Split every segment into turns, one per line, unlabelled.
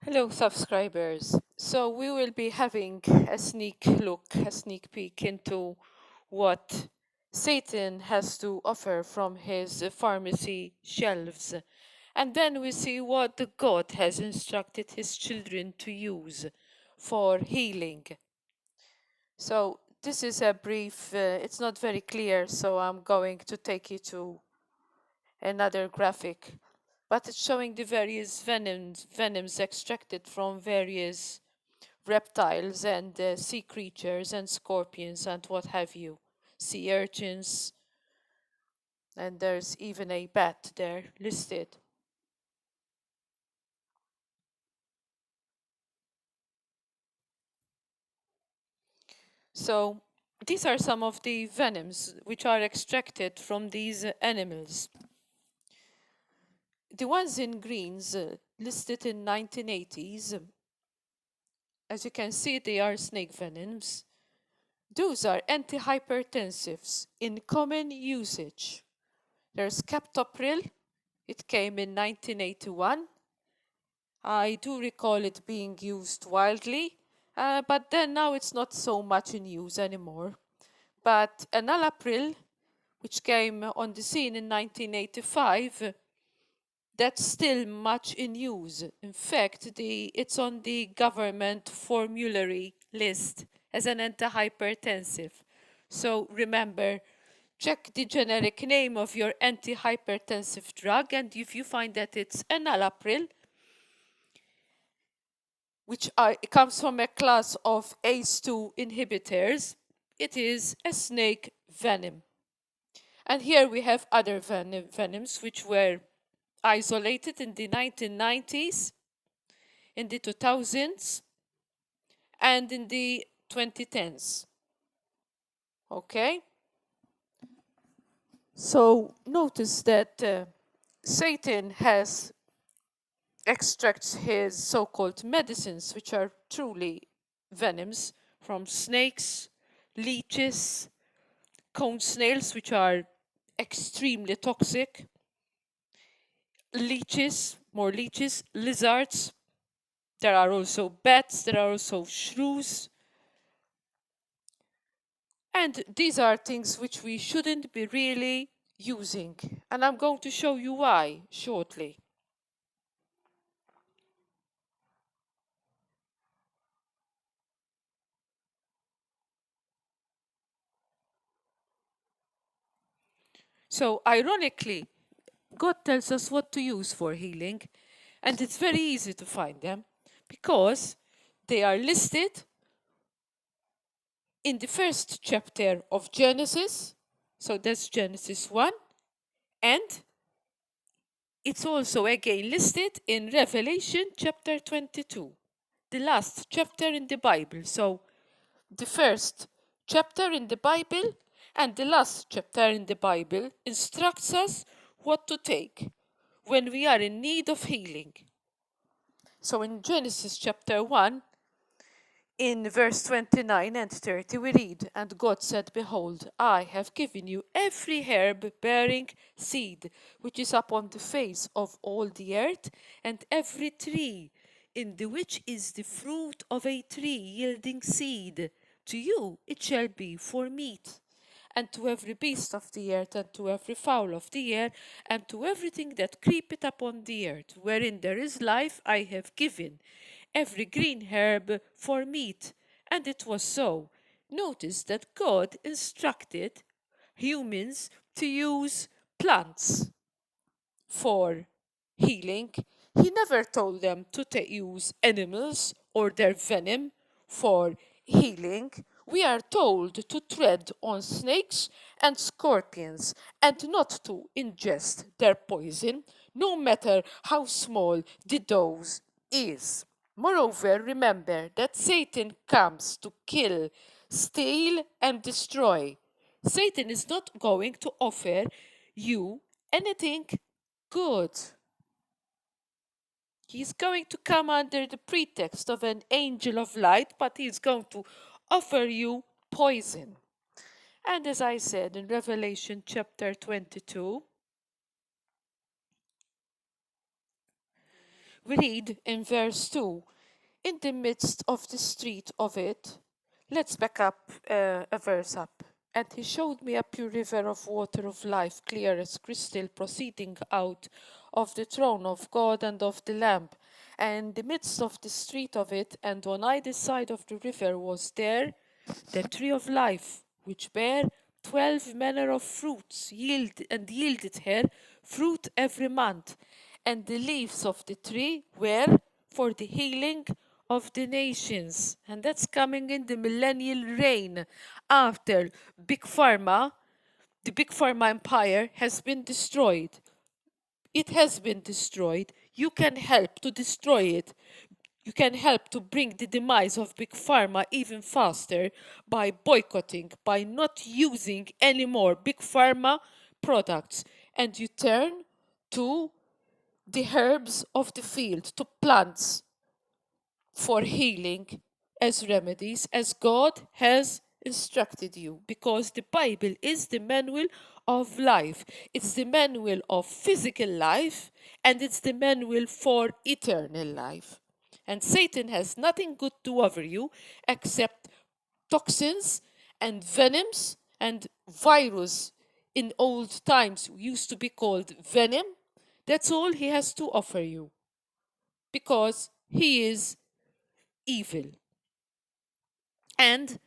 Hello, subscribers. So we will be having a sneak peek into what Satan has to offer from his pharmacy shelves. And then we see what the God has instructed his children to use for healing. So this is a brief, it's not very clear, so I'm going to take you to another graphic, but it's showing the various venoms extracted from various reptiles and sea creatures and scorpions and what have you, sea urchins, and there's even a bat there listed. So these are some of the venoms which are extracted from these animals. The ones in greens listed in 1980s, as you can see, they are snake venoms. Those are antihypertensives in common usage. There's captopril. It came in 1981. I do recall it being used widely, but then now it's not so much in use anymore. But enalapril, which came on the scene in 1985, that's still much in use. In fact, it's on the government formulary list as an antihypertensive. So remember, check the generic name of your antihypertensive drug, and if you find that it's enalapril, which comes from a class of ACE2 inhibitors, it is a snake venom. And here we have other venoms which were isolated in the 1990s, in the 2000s, and in the 2010s. Okay? So notice that Satan has extracts his so-called medicines, which are truly venoms, from snakes, leeches, cone snails, which are extremely toxic, more leeches, lizards. There are also bats, there are also shrews. And these are things which we shouldn't be really using. And I'm going to show you why shortly. So, ironically, God tells us what to use for healing, and it's very easy to find them because they are listed in the first chapter of Genesis. So that's Genesis 1, and it's also again listed in Revelation chapter 22, the last chapter in the Bible. So the first chapter in the Bible and the last chapter in the Bible instructs us what to take when we are in need of healing. So in Genesis chapter 1, in verse 29 and 30, we read, "And God said, Behold, I have given you every herb bearing seed, which is upon the face of all the earth, and every tree in the which is the fruit of a tree yielding seed. To you it shall be for meat. And to every beast of the earth, and to every fowl of the air, and to everything that creepeth upon the earth, wherein there is life, I have given every green herb for meat." And it was so. Notice that God instructed humans to use plants for healing. He never told them to use animals or their venom for healing. We are told to tread on snakes and scorpions and not to ingest their poison, no matter how small the dose is. Moreover, remember that Satan comes to kill, steal, and destroy. Satan is not going to offer you anything good. He's going to come under the pretext of an angel of light, but he's going to offer you poison. And as I said in Revelation chapter 22, We read in verse 2, in the midst of the street of it. Let's back up a verse up. And he showed me a pure river of water of life, clear as crystal, proceeding out of the throne of God and of the Lamb. And in the midst of the street of it, and on either side of the river, was there the tree of life, which bare 12 manner of fruits, yielded her fruit every month. And the leaves of the tree were for the healing of the nations. And that's coming in the millennial reign after Big Pharma, the Big Pharma empire has been destroyed. It has been destroyed. You can help to destroy it. You can help to bring the demise of Big Pharma even faster by boycotting, by not using any more Big Pharma products. And you turn to the herbs of the field, to plants for healing as remedies, as God has instructed you, because the Bible is the manual of life. It's the manual of physical life, and it's the manual for eternal life. And Satan has nothing good to offer you except toxins and venoms and virus. In old times used to be called venom. That's all he has to offer you, because he is evil. And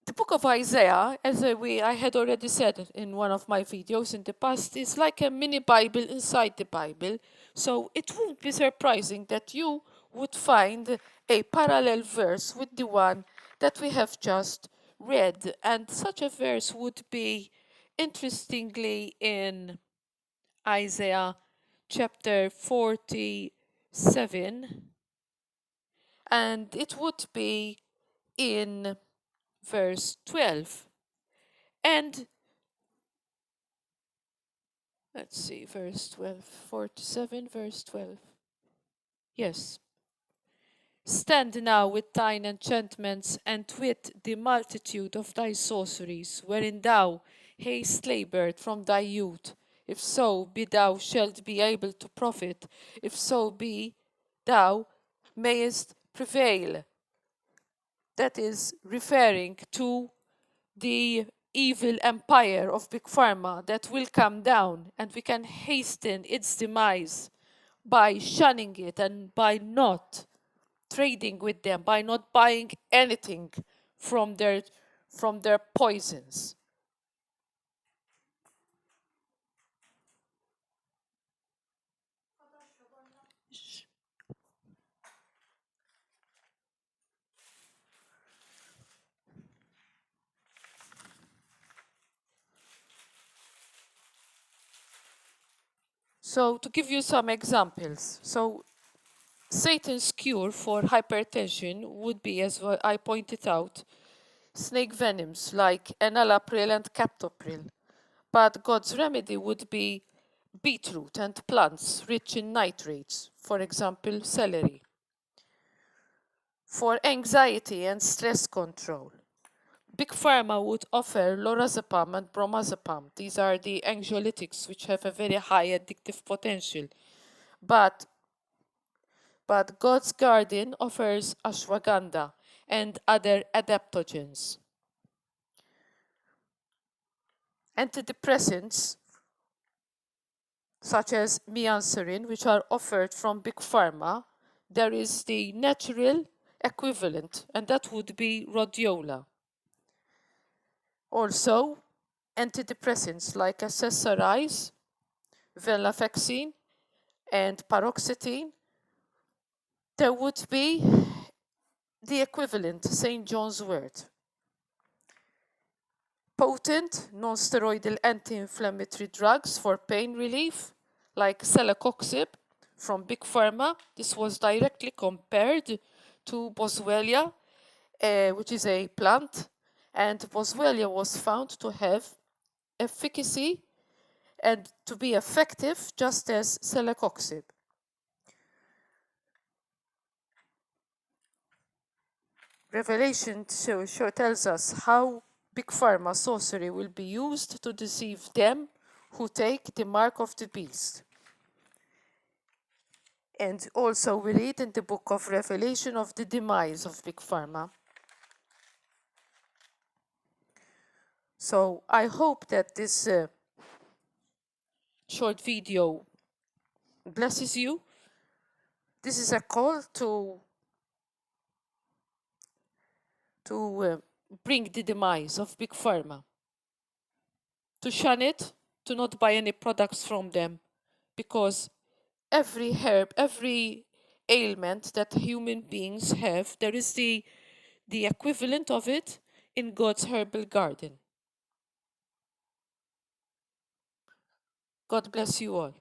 the book of Isaiah, as I had already said in one of my videos in the past, is like a mini Bible inside the Bible. So it wouldn't be surprising that you would find a parallel verse with the one that we have just read. And such a verse would be, interestingly, in Isaiah chapter 47, and it would be in verse 12. And let's see, verse 12, 47, verse 12. Yes. Stand now with thine enchantments and with the multitude of thy sorceries, wherein thou hast labored from thy youth. If so be thou shalt be able to profit, if so be thou mayest prevail. That is referring to the evil empire of Big Pharma that will come down, and we can hasten its demise by shunning it and by not trading with them, by not buying anything from their poisons. So to give you some examples, so Satan's cure for hypertension would be, as I pointed out, snake venoms like enalapril and captopril. But God's remedy would be beetroot and plants rich in nitrates, for example, celery. For anxiety and stress control, Big Pharma would offer lorazepam and bromazepam. These are the anxiolytics which have a very high addictive potential. But God's garden offers ashwagandha and other adaptogens. Antidepressants such as mianserin, which are offered from Big Pharma, there is the natural equivalent, and that would be rhodiola. Also, antidepressants like accessorize, venlafaxine, and paroxetine, there would be the equivalent, St. John's wort. Potent non-steroidal anti-inflammatory drugs for pain relief, like celecoxib from Big Pharma. This was directly compared to boswellia, which is a plant, and boswellia was found to have efficacy and to be effective just as celecoxib. Revelation tells us how Big Pharma sorcery will be used to deceive them who take the mark of the beast. And also we read in the book of Revelation of the demise of Big Pharma. So I hope that this short video blesses you. This is a call to bring the demise of Big Pharma, to shun it, to not buy any products from them, because every herb, every ailment that human beings have, there is the equivalent of it in God's herbal garden. God bless you all.